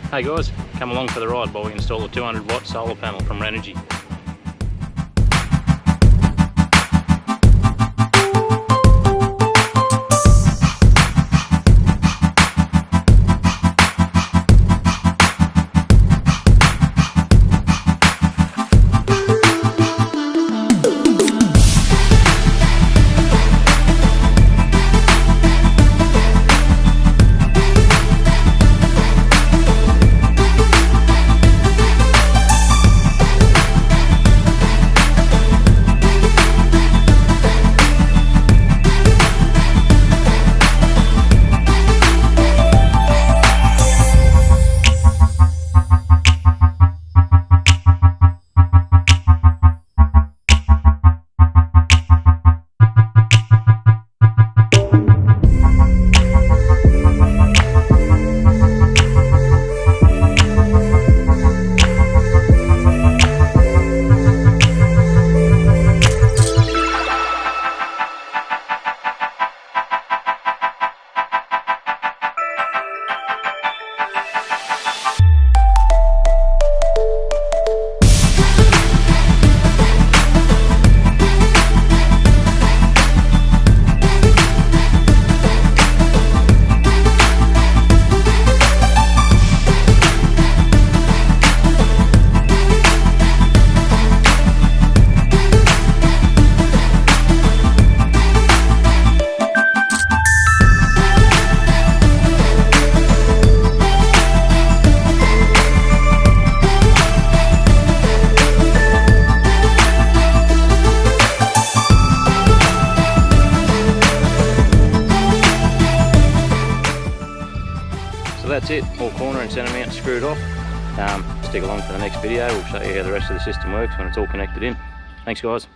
Hey guys, come along for the ride while we install a 200 watt solar panel from Renogy. So that's it, all corner and centre mount screwed off. Stick along for the next video, we'll show you how the rest of the system works when it's all connected in. Thanks guys.